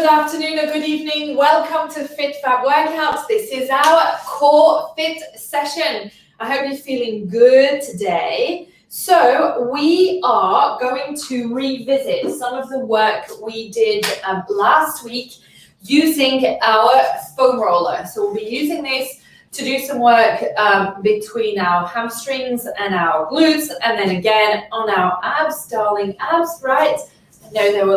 good afternoon or good evening. Welcome to Fit Fab Workouts. This is our CoreFit session. I hope you're feeling good today. So we are going to revisit some of the work we did last week using our foam roller. So we'll be using this to do some work between our hamstrings and our glutes, and then again on our abs, darling abs, right? I know there was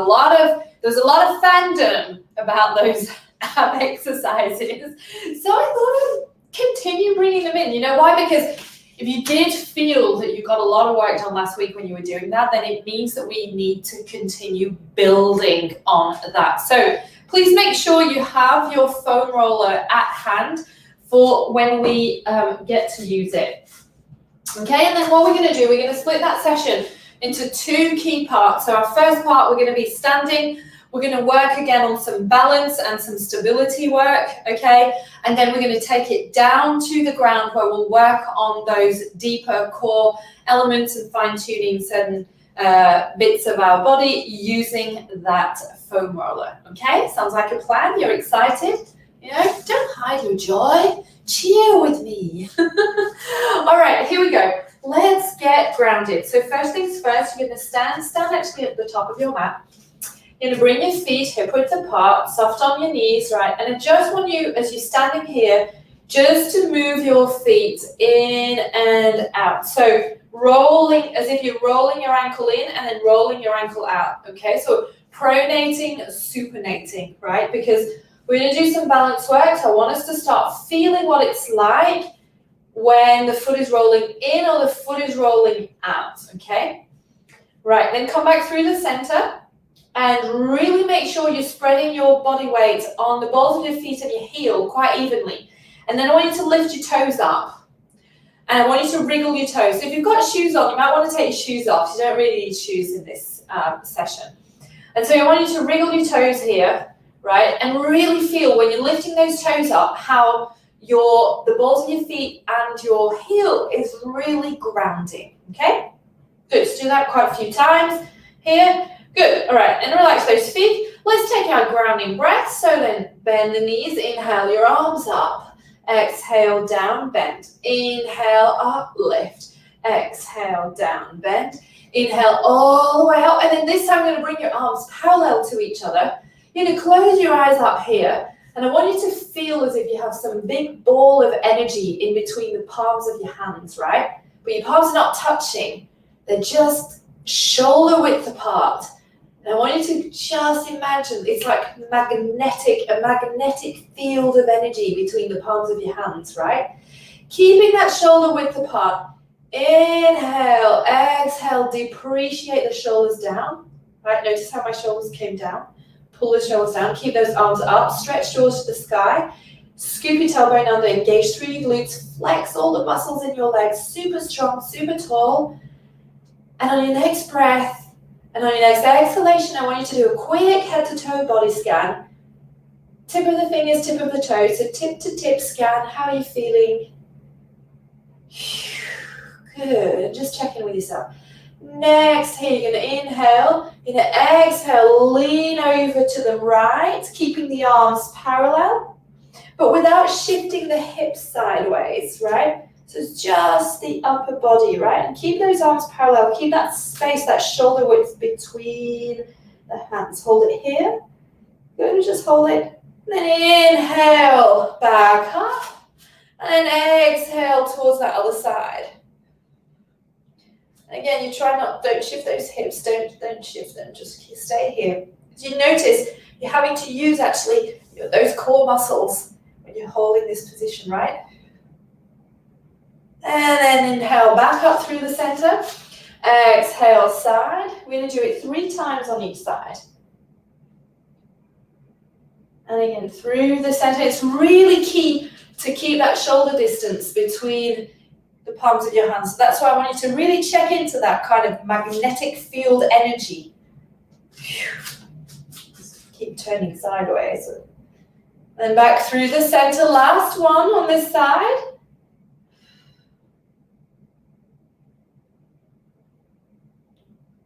a lot of fandom about those ab exercises, so I thought I'd continue bringing them in. You know why? Because if you did feel that you got a lot of work done last week when you were doing that, then it means that we need to continue building on that. So please make sure you have your foam roller at hand for when we get to use it. Okay, and then what we're going to do, we're going to split that session into two key parts. So our first part, we're going to be standing. We're going to work again on some balance and some stability work, okay? And then we're going to take it down to the ground where we'll work on those deeper core elements and fine-tuning certain bits of our body using that foam roller, okay? Sounds like a plan? You're excited? You know, don't hide your joy. Cheer with me. All right, here we go. Let's get grounded. So first things first, you're going to stand actually at the top of your mat. You're going to bring your feet hip width apart, soft on your knees, right? And I just want you, as you're standing here, just to move your feet in and out. So rolling, as if you're rolling your ankle in and then rolling your ankle out, okay? So pronating, supinating, right? Because we're going to do some balance work. So I want us to start feeling what it's like when the foot is rolling in or the foot is rolling out, okay? Right, then come back through the center and really make sure you're spreading your body weight on the balls of your feet and your heel quite evenly. And then I want you to lift your toes up. And I want you to wriggle your toes. So if you've got shoes on, you might want to take your shoes off. You don't really need shoes in this session. And so I want you to wriggle your toes here, right? And really feel when you're lifting those toes up how the balls of your feet and your heel is really grounding, okay? Good, so do that quite a few times here. Good, all right, and relax those feet. Let's take our grounding breath. So then bend the knees, inhale your arms up. Exhale, down, bend. Inhale, up, lift. Exhale, down, bend. Inhale all the way up, and then this time I'm gonna bring your arms parallel to each other. You're gonna close your eyes up here. And I want you to feel as if you have some big ball of energy in between the palms of your hands, right? But your palms are not touching. They're just shoulder width apart. And I want you to just imagine it's like a magnetic field of energy between the palms of your hands, right? Keeping that shoulder width apart. Inhale, exhale, depreciate the shoulders down, right? Notice how my shoulders came down. Pull the shoulders down, keep those arms up, stretch jaws to the sky, scoop your tailbone under, engage through your glutes, flex all the muscles in your legs, super strong, super tall. And on your next breath, and on your next exhalation, I want you to do a quick head to toe body scan. Tip of the fingers, tip of the toes, so tip to tip scan. How are you feeling? Good, just check in with yourself. Next, here you're going to inhale, you're going to exhale, lean over to the right, keeping the arms parallel, but without shifting the hips sideways, right? So it's just the upper body, right? And keep those arms parallel, keep that space, that shoulder width between the hands. Hold it here, good, just hold it. And then inhale, back up, and then exhale towards that other side. Again, don't shift those hips, don't shift them, just stay here. As you notice, you're having to use actually those core muscles when you're holding this position, right? And then inhale back up through the center. Exhale side. We're going to do it 3 times on each side. And again, through the center. It's really key to keep that shoulder distance between the palms of your hands. So that's why I want you to really check into that kind of magnetic field energy. Just keep turning sideways. Then back through the center. Last one on this side.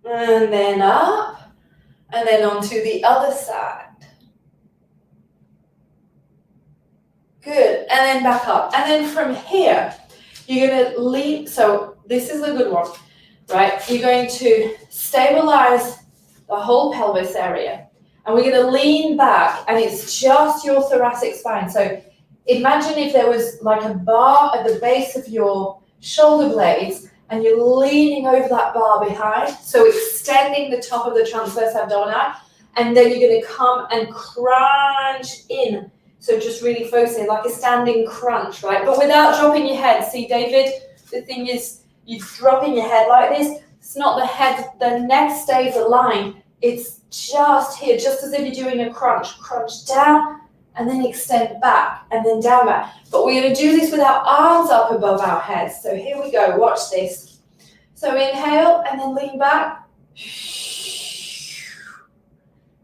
And then up. And then onto the other side. Good, and then back up. And then from here, you're gonna lean, so this is a good one, right? You're going to stabilize the whole pelvis area. And we're gonna lean back, and it's just your thoracic spine. So imagine if there was like a bar at the base of your shoulder blades, and you're leaning over that bar behind, so extending the top of the transverse abdominal, and then you're going to come and crunch in. So just really focusing, like a standing crunch, right? But without dropping your head. See, David, the thing is, you're dropping your head like this. It's not the head, the neck stays aligned. It's just here, just as if you're doing a crunch. Crunch down, and then extend back, and then down back. But we're going to do this with our arms up above our heads. So here we go, watch this. So inhale, and then lean back.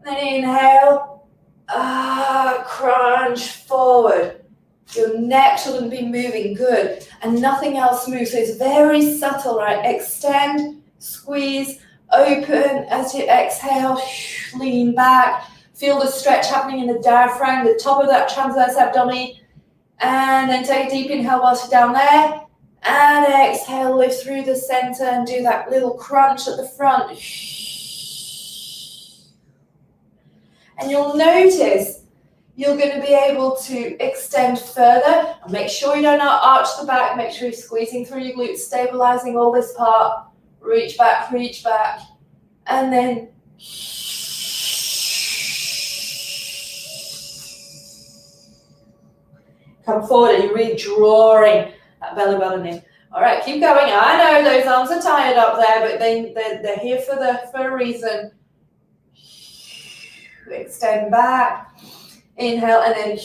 Then inhale, crunch forward. Your neck shouldn't be moving, good. And nothing else moves, so it's very subtle, right? Extend, squeeze, open as you exhale, lean back. Feel the stretch happening in the diaphragm, the top of that transverse abdomen. And then take a deep inhale whilst you're down there. And exhale, lift through the center and do that little crunch at the front. And you'll notice you're going to be able to extend further. And make sure you don't arch the back. Make sure you're squeezing through your glutes, stabilizing all this part. Reach back, and then come forward, and you're really drawing that belly button in. All right, keep going. I know those arms are tired up there, but they're here for a reason. Extend back, inhale, and then.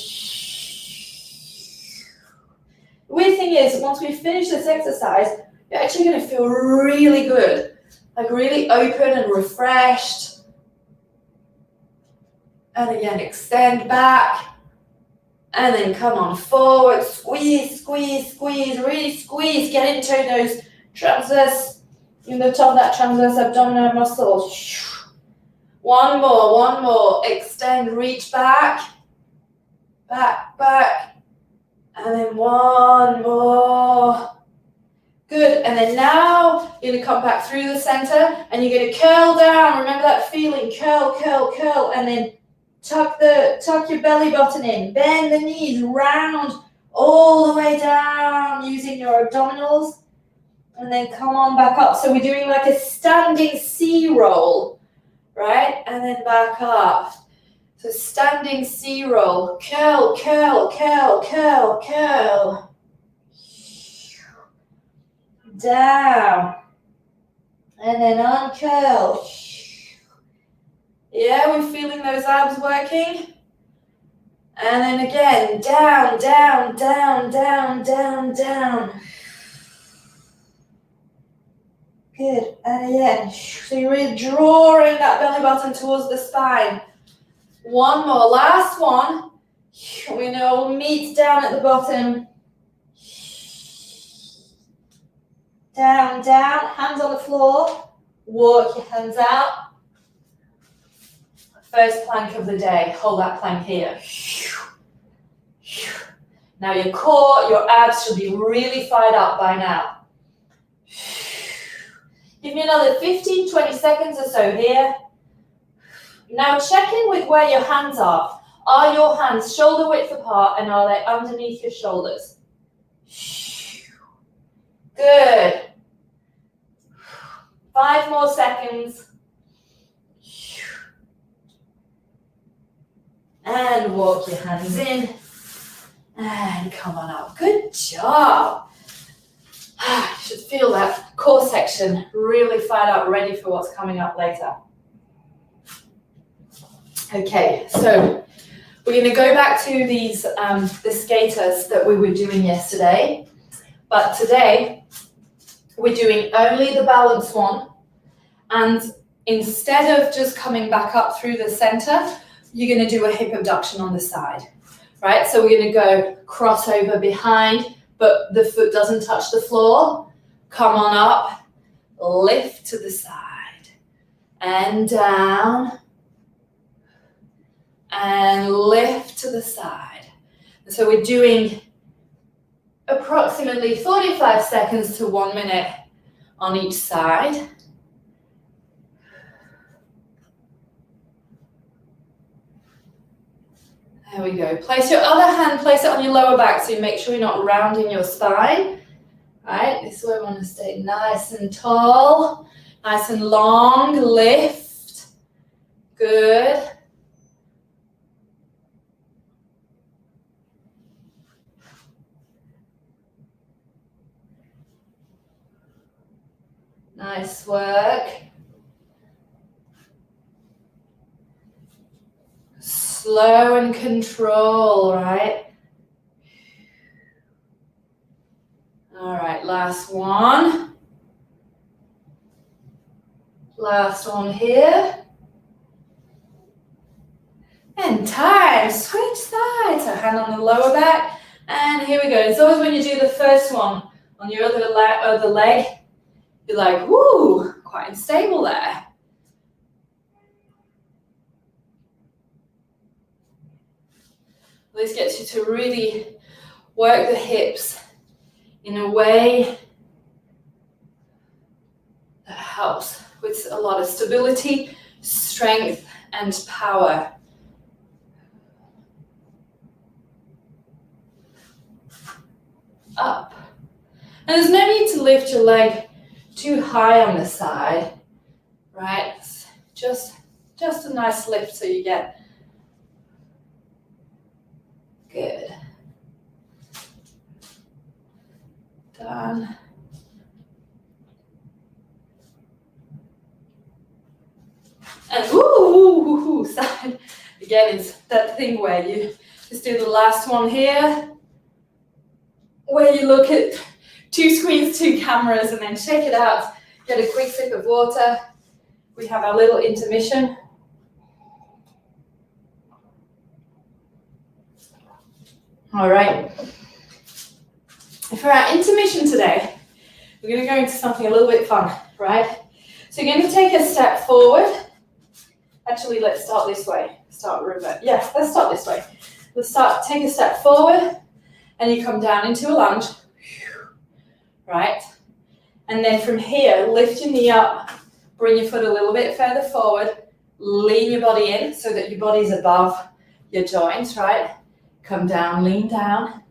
The weird thing is, once we finish this exercise, you're actually going to feel really good, like really open and refreshed. And again, extend back. And then come on forward, squeeze, really squeeze, get into those transverse, in the top of that transverse abdominal muscle. One more, extend, reach back, and then one more. Good, and then now you're gonna come back through the center, and you're gonna curl down, remember that feeling, curl, and then tuck your belly button in, bend the knees, round all the way down using your abdominals, and then come on back up. So we're doing like a standing C roll, right? And then back up. So standing C roll, curl. Down. And then uncurl. Yeah, we're feeling those abs working. And then again, down. Good, and again, so you're really drawing that belly button towards the spine. One more, last one. We know meet down at the bottom. Down, hands on the floor. Walk your hands out. First plank of the day, hold that plank here. Now your core, your abs should be really fired up by now. Give me another 15, 20 seconds or so here. Now check in with where your hands are. Are your hands shoulder width apart, and are they underneath your shoulders? Good. 5 more seconds. And walk your hands in. And come on up. Good job. You should feel that core section really fired up, ready for what's coming up later. Okay, so we're going to go back to these the skaters that we were doing yesterday, but today we're doing only the balance one, and instead of just coming back up through the center, you're going to do a hip abduction on the side, right? So we're going to go crossover behind, but the foot doesn't touch the floor. Come on up, lift to the side, and down, and lift to the side. So we're doing approximately 45 seconds to 1 minute on each side. There we go. Place your other hand, place it on your lower back so you make sure you're not rounding your spine. Right, this is where we want to stay nice and tall, nice and long, lift. Good. Nice work. Slow and control, right? All right, last one. Last one here. And time, switch sides. So hand on the lower back. And here we go. It's always when you do the first one on your other leg, you're like, whoo, quite unstable there. This gets you to really work the hips in a way that helps with a lot of stability, strength, and power. Up. And there's no need to lift your leg too high on the side, right? Just a nice lift so you get good. Done. And woo, side. Again, it's that thing where you just do the last one here, where you look at 2 screens, 2 cameras, and then shake it out. Get a quick sip of water. We have our little intermission. All right. For our intermission today, we're going to go into something a little bit fun, right? So you're going to take a step forward. Actually, let's start this way. Start revert. Yeah, let's start this way. Take a step forward, and you come down into a lunge, right? And then from here, lift your knee up, bring your foot a little bit further forward, lean your body in so that your body's above your joints, right? Come down, lean down,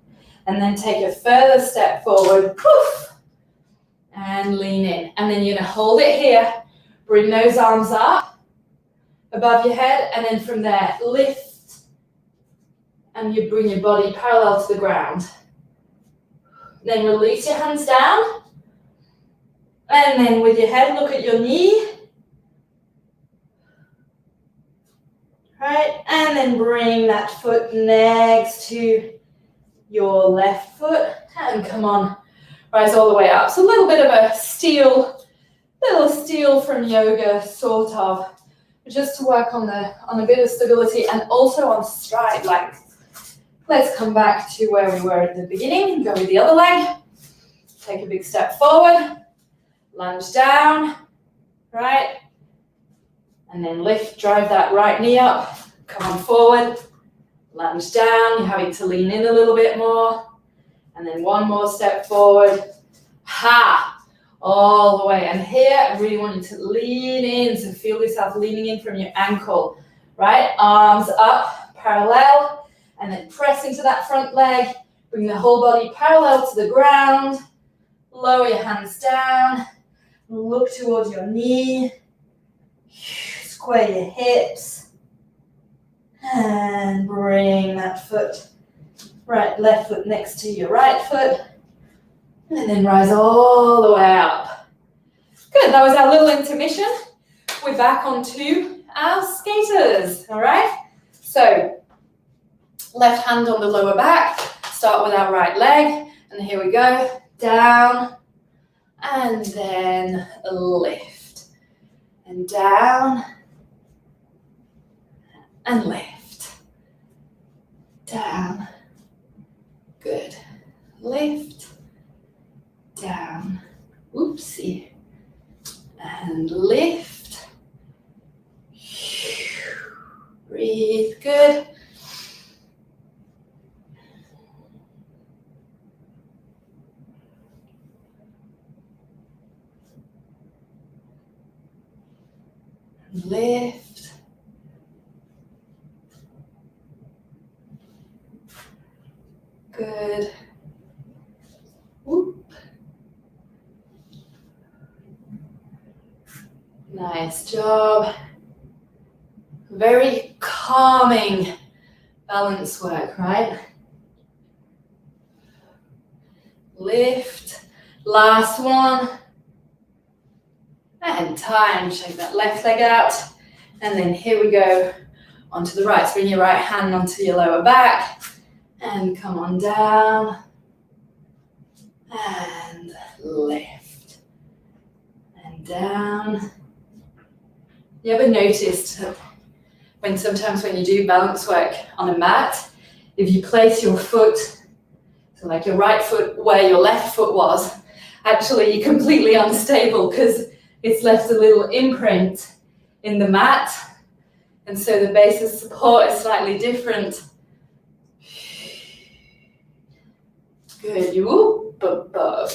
and then take a further step forward, poof, and lean in. And then you're gonna hold it here, bring those arms up above your head, and then from there, lift, and you bring your body parallel to the ground. Then release your hands down, and then with your head, look at your knee, right? And then bring that foot next to your left foot, and come on, rise all the way up. So a little bit of a little steal from yoga, sort of, just to work on a bit of stability and also on stride length. Let's come back to where we were at the beginning. Go with the other leg. Take a big step forward, lunge down, right? And then lift, drive that right knee up. Come on forward, lunge down. You're having to lean in a little bit more. And then one more step forward. Ha! All the way. And here, I really want you to lean in. So feel yourself leaning in from your ankle, right? Arms up, parallel. And then press into that front leg. Bring the whole body parallel to the ground. Lower your hands down. Look towards your knee. Square your hips. And bring that foot, left foot next to your right foot. And then rise all the way up. Good, that was our little intermission. We're back onto our skaters, all right? So, left hand on the lower back. Start with our right leg. And here we go. Down. And then lift. And down. And lift. Down. Good. Lift. Down. Oopsie. And lift. Breathe. Good. Lift. Good. Whoop. Nice job. Very calming balance work, right? Lift. Last one. And time. Shake that left leg out. And then here we go onto the right. So bring your right hand onto your lower back. And come on down. And lift. And down. You ever noticed when sometimes when you do balance work on a mat, if you place your foot, so like your right foot where your left foot was, actually you're completely unstable because it's left a little imprint in the mat. And so the base of support is slightly different. Good, you whoop, up, up.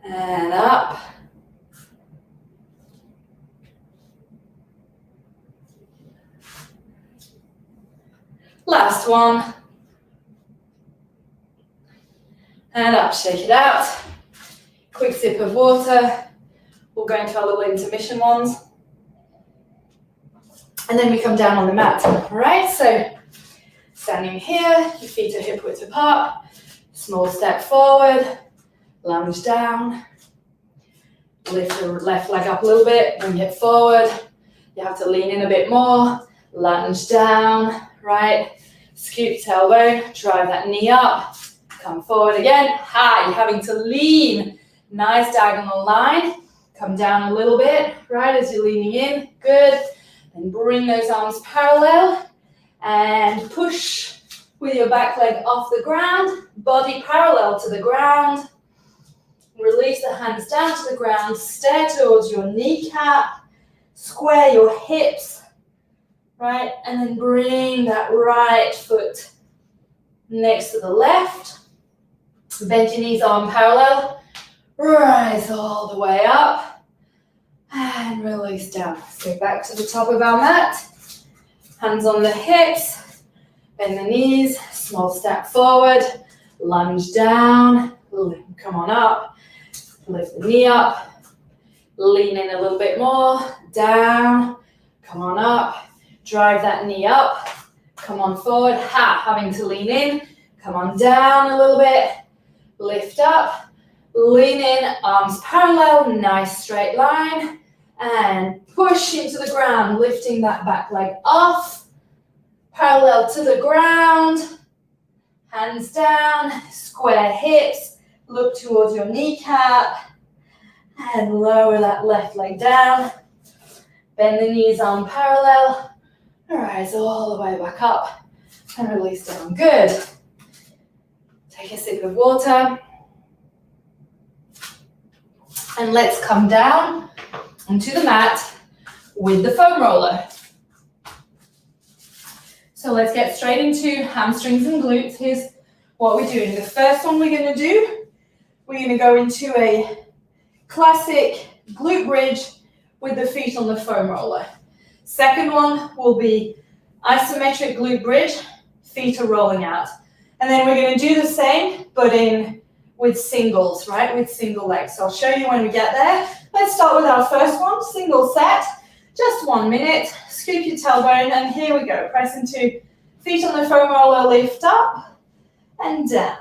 And up. Last one. And up, shake it out. Quick sip of water. We'll go into our little intermission ones. And then we come down on the mat. All right, so standing here, your feet are hip width apart. Small step forward. Lunge down, lift the left leg up a little bit, bring it forward. You have to lean in a bit more, lunge down, right? Scoop tailbone, drive that knee up, come forward again. You're having to lean. Nice diagonal line. Come down a little bit, right, as you're leaning in. Good. Then bring those arms parallel and push with your back leg off the ground, body parallel to the ground. Release the hands down to the ground, stare towards your kneecap, square your hips, right? And then bring that right foot next to the left. Bend your knees, arm parallel. Rise all the way up and release down. So back to the top of our mat. Hands on the hips, bend the knees, small step forward, lunge down, come on up. Lift the knee up, lean in a little bit more, down, come on up, drive that knee up, come on forward, having to lean in, come on down a little bit, lift up, lean in, arms parallel, nice straight line, and push into the ground, lifting that back leg off, parallel to the ground, hands down, square hips, look towards your kneecap and lower that left leg down. Bend the knees, arm parallel. Rise all the way back up and release down. Good. Take a sip of water. And let's come down onto the mat with the foam roller. So let's get straight into hamstrings and glutes. Here's what we're doing. The first one we're going to do, we're going to go into a classic glute bridge with the feet on the foam roller. Second one will be isometric glute bridge, feet are rolling out. And then we're going to do the same, but with singles, right? With single legs. So I'll show you when we get there. Let's start with our first one, single set. Just 1 minute. Scoop your tailbone, and here we go. Press into feet on the foam roller, lift up and down,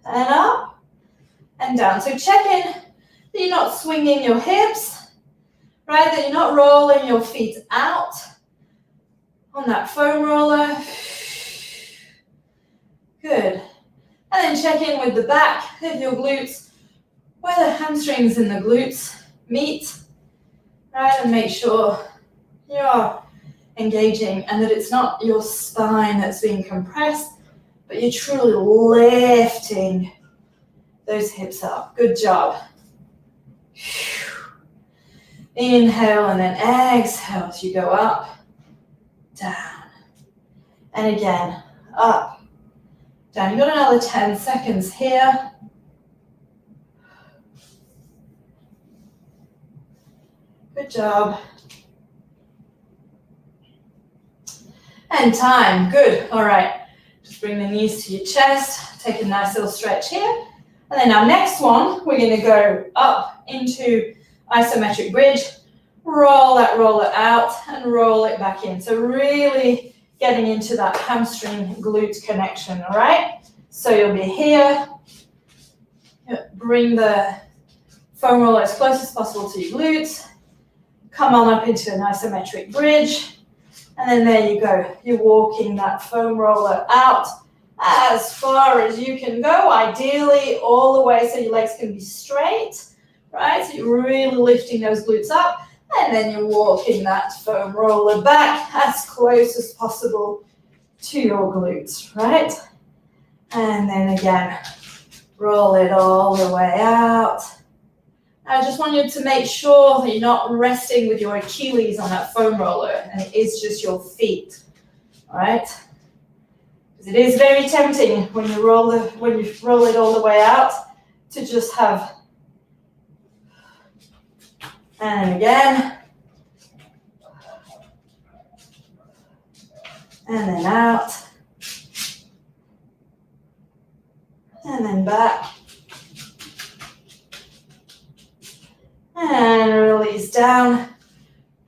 and up and down. So check in that you're not swinging your hips, right? That you're not rolling your feet out on that foam roller. Good. And then check in with the back of your glutes, where the hamstrings and the glutes meet, right? And make sure you're engaging and that it's not your spine that's being compressed, but you're truly lifting those hips up. Good job. Inhale and then exhale as you go up, down, and again, up, down. You've got another 10 seconds here. Good job. And time, good. All right, just bring the knees to your chest. Take a nice little stretch here. And then our next one, we're gonna go up into isometric bridge. Roll it out, and roll it back in. So really getting into that hamstring glute connection, all right? So you'll be here. Bring the foam roller as close as possible to your glutes. Come on up into an isometric bridge. And then there you go. You're walking that foam roller out as far as you can go, ideally all the way so your legs can be straight, right? So you're really lifting those glutes up, and then you're walking that foam roller back as close as possible to your glutes, right? And then again, roll it all the way out. I just want you to make sure that you're not resting with your Achilles on that foam roller, and it is just your feet, all right? Because it is very tempting when you roll it all the way out to just have, and again, and then out, and then back. And release down.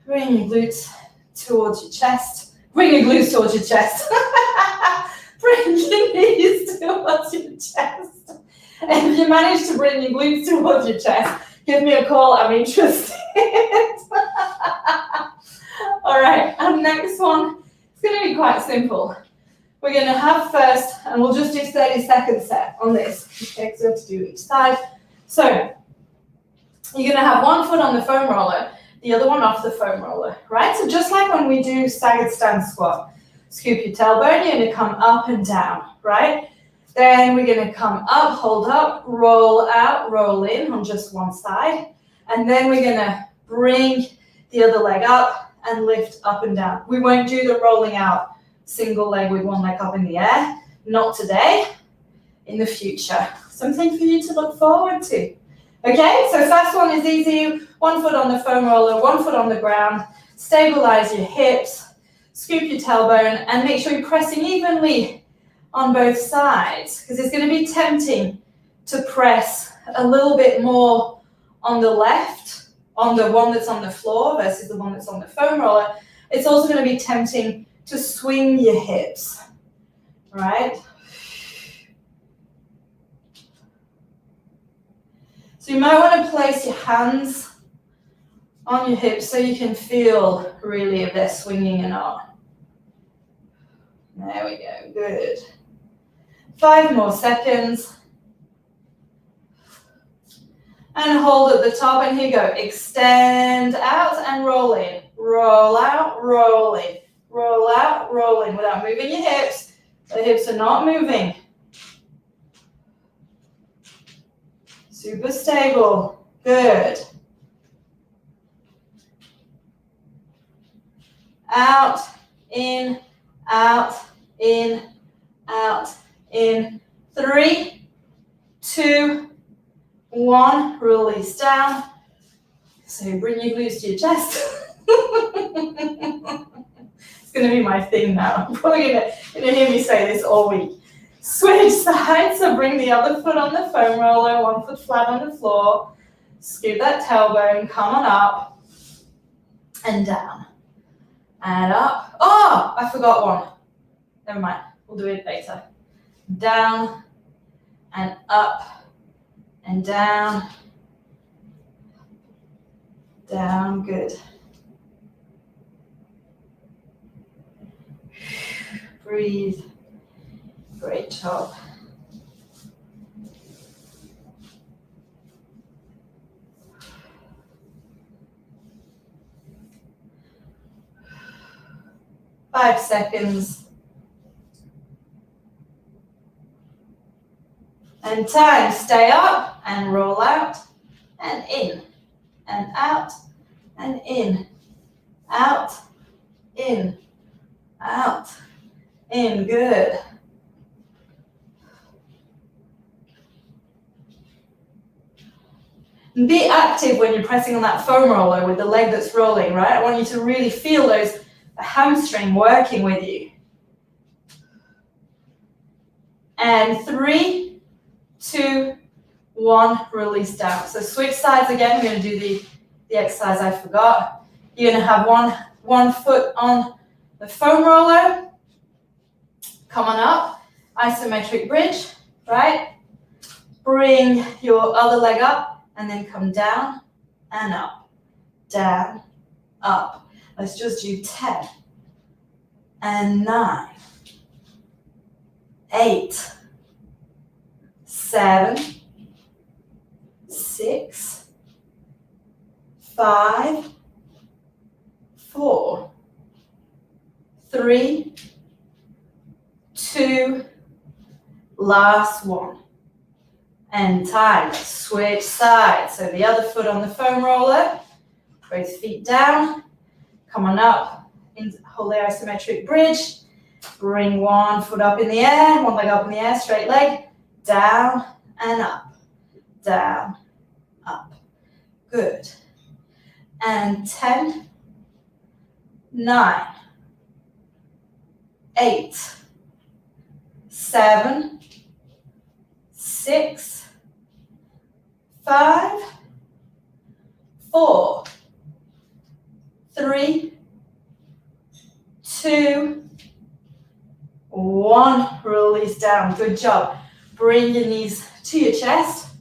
Bring your glutes towards your chest. Bring your glutes towards your chest. Bring your knees towards your chest. And if you manage to bring your glutes towards your chest, give me a call. I'm interested. All right, our next one is going to be quite simple. We're going to have first, and we'll just do 30-second set on this. Okay, so we have to do each side. So you're going to have one foot on the foam roller, the other one off the foam roller, right? So just like when we do staggered stand squat, scoop your tailbone, you're going to come up and down, right? Then we're going to come up, hold up, roll out, roll in on just one side. And then we're going to bring the other leg up and lift up and down. We won't do the rolling out single leg with one leg up in the air. Not today, in the future. Something for you to look forward to. Okay, so first one is easy. 1 foot on the foam roller, 1 foot on the ground. Stabilize your hips, scoop your tailbone, and make sure you're pressing evenly on both sides, because it's going to be tempting to press a little bit more on the left, on the one that's on the floor versus the one that's on the foam roller. It's also going to be tempting to swing your hips, right? So you might want to place your hands on your hips so you can feel really if they're swinging or not. There we go, good. 5 more seconds. And hold at the top, and here you go. Extend out and roll in. Roll out, roll in. Roll out, roll in without moving your hips. The hips are not moving. Super stable. Good. Out, in, out, in, out, in. 3, 2, 1. Release down. So bring your glutes to your chest. It's going to be my thing now. I'm probably going to hear me say this all week. Switch sides, so bring the other foot on the foam roller, 1 foot flat on the floor. Scoop that tailbone, come on up and down. And up. Oh, I forgot one. Never mind, we'll do it later. Down and up and down. Down, good. Breathe. Great job. Five seconds. And time. Stay up and roll out and in and out and in. Out, in, out, in. Good. And be active when you're pressing on that foam roller with the leg that's rolling, right? I want you to really feel the hamstring working with you. And 3, 2, 1, release down. So switch sides again. We're going to do the exercise I forgot. You're going to have one foot on the foam roller. Come on up. Isometric bridge, right? Bring your other leg up and then come down and up. Down, up. Let's just do 10 and 9, 8, 7, 6, 5, 4, 3, 2, last one. And time. Switch sides. So the other foot on the foam roller. Both feet down. Come on up. Hold the isometric bridge. Bring one foot up in the air. One leg up in the air. Straight leg. Down and up. Down, up. Good. And 10, 9, 8, 7, 6, 5, 4, 3, 2, 1. Release down. Good job. Bring your knees to your chest.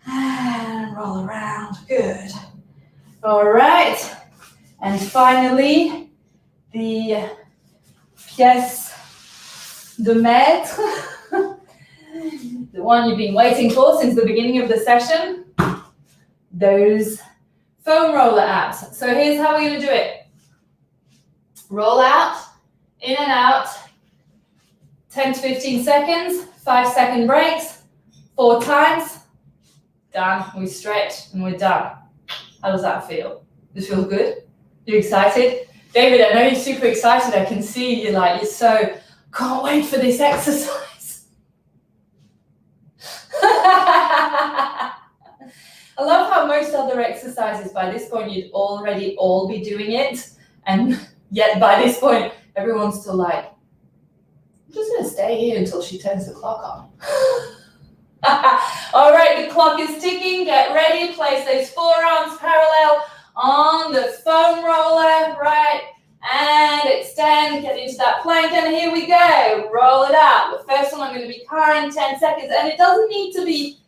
And roll around. Good. All right. And finally, the pièce de maître. The one you've been waiting for since the beginning of the session, those foam roller abs. So here's how we're going to do it. Roll out, in and out, 10 to 15 seconds, 5-second breaks, 4 times, done. We stretch and we're done. How does that feel? This feels good? You excited? David, I know you're super excited. I can see you you're so, can't wait for this exercise. I love how most other exercises, by this point, you'd already all be doing it. And yet by this point, everyone's still like, I'm just going to stay here until she turns the clock on. All right, the clock is ticking. Get ready. Place those forearms parallel on the foam roller, right? And extend, get into that plank, and here we go. Roll it out. The first one I'm going to be kind, 10 seconds, and it doesn't need to be,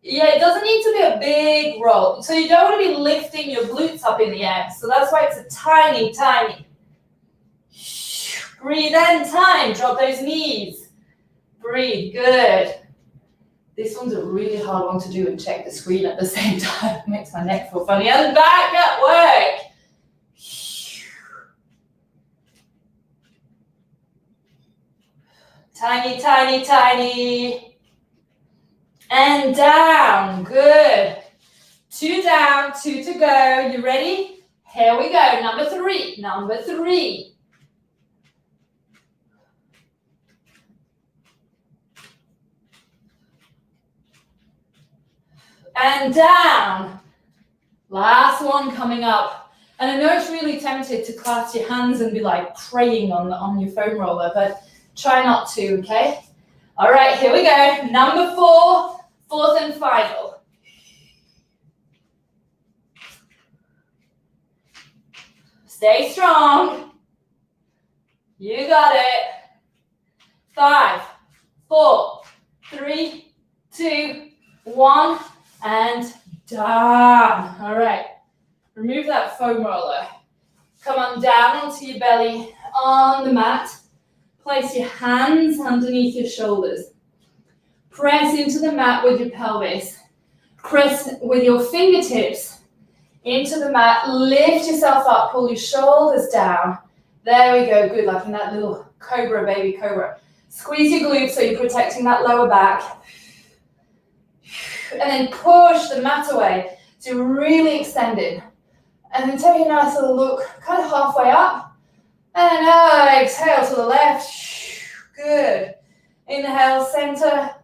a big roll. So you don't want to be lifting your glutes up in the air. So that's why it's a tiny, tiny. Breathe in, time. Drop those knees. Breathe, good. This one's a really hard one to do and check the screen at the same time. It makes my neck feel funny. And back at work. Tiny, tiny, tiny. And down. Good. 2 down, 2 to go. You ready? Here we go. Number 3. Number 3. And down. Last one coming up. And I know it's really tempted to clasp your hands and be like praying on your foam roller, but try not to, okay? All right, here we go. Number 4, fourth and final. Stay strong. You got it. 5, 4, 3, 2, 1, and done. All right, remove that foam roller. Come on down onto your belly on the mat. Place your hands underneath your shoulders. Press into the mat with your pelvis. Press with your fingertips into the mat. Lift yourself up. Pull your shoulders down. There we go. Good, like in that little cobra, baby cobra. Squeeze your glutes so you're protecting that lower back. And then push the mat away. So you're really extended. And then take a nice little look, kind of halfway up. And exhale to the left. Good. Inhale, center.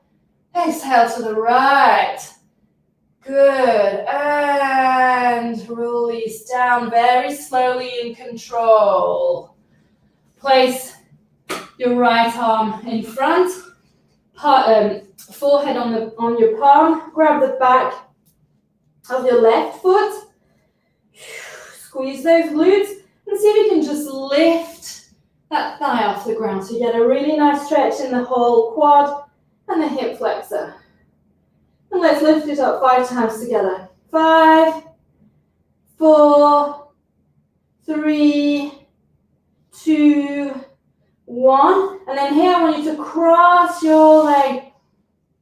Exhale to the right. Good. And release down very slowly in control. Place your right arm in front, forehead on your palm. Grab the back of your left foot. Squeeze those glutes and see if you can just lift that thigh off the ground. So you get a really nice stretch in the whole quad and the hip flexor. And let's lift it up 5 times together. 5, 4, 3, 2, 1. And then here I want you to cross your leg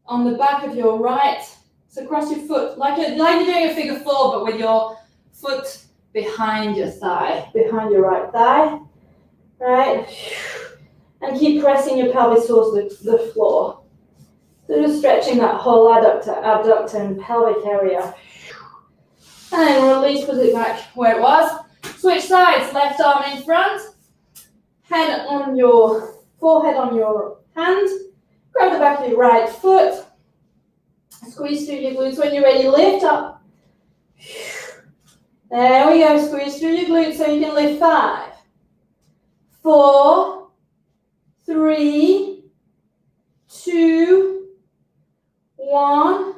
on the back of your right. So cross your foot like you're doing a figure 4, but with your foot behind your thigh, behind your right thigh. Right? And keep pressing your pelvis towards the floor. So just stretching that whole abductor and pelvic area. And then release, put it back where it was. Switch sides, left arm in front. Head on your forehead on your hand. Grab the back of your right foot. Squeeze through your glutes. When you're ready, lift up. There we go. Squeeze through your glutes so you can lift 5, 4, 3, 2, 1.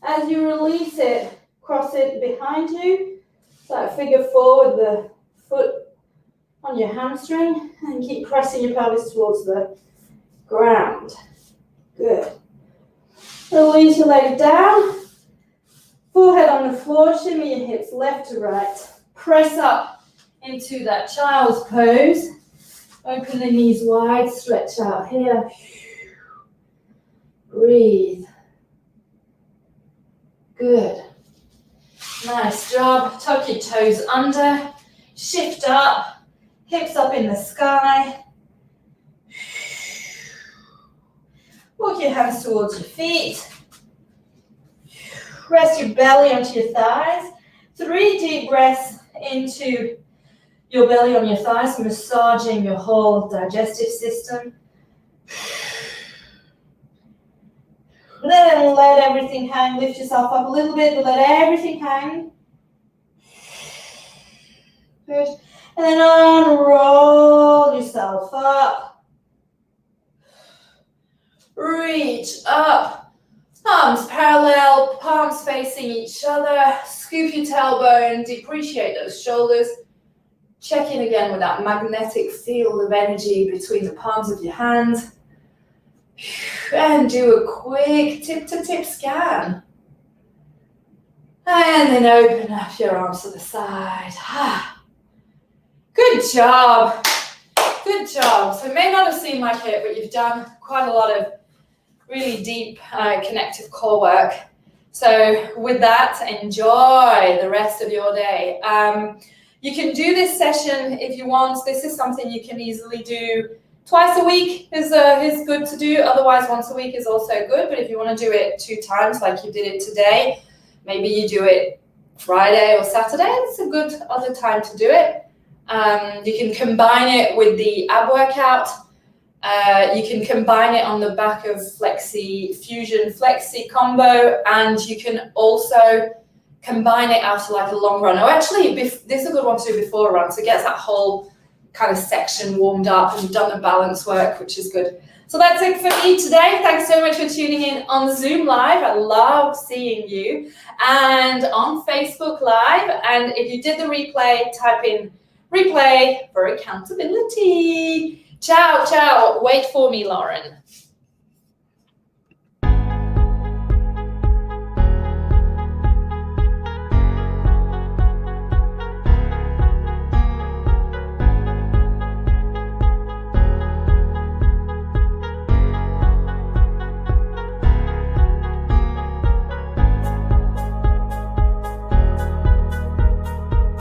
As you release it, cross it behind you. So that figure 4 with the foot on your hamstring. And keep pressing your pelvis towards the ground. Good. Release your legs down. Forehead on the floor. Shimmy your hips left to right. Press up into that child's pose. Open the knees wide. Stretch out here. Breathe. Good. Nice job. Tuck your toes under. Shift up. Hips up in the sky. Walk your hands towards your feet. Rest your belly onto your thighs. 3 deep breaths into your belly on your thighs, massaging your whole digestive system. Then let everything hang. Lift yourself up a little bit, but let everything hang. Good. And then unroll yourself up. Reach up. Arms parallel, palms facing each other. Scoop your tailbone, depreciate those shoulders. Check in again with that magnetic field of energy between the palms of your hands. And do a quick tip-to-tip scan. And then open up your arms to the side. Good job. Good job. So it may not have seemed like it, but you've done quite a lot of really deep connective core work. So with that, enjoy the rest of your day. You can do this session if you want. This is something you can easily do twice a week is good to do. Otherwise, once a week is also good. But if you want to do it 2 times like you did it today, maybe you do it Friday or Saturday. It's a good other time to do it. You can combine it with the ab workout. You can combine it on the back of Fusion Flexi combo, and you can also combine it after like a long run. Oh, actually, this is a good one to do before a run, so it gets that whole kind of section warmed up and done the balance work, which is good. So that's it for me today. Thanks so much for tuning in on Zoom Live. I love seeing you. And on Facebook Live. And if you did the replay, type in replay for accountability. Ciao, ciao. Wait for me, Lauren.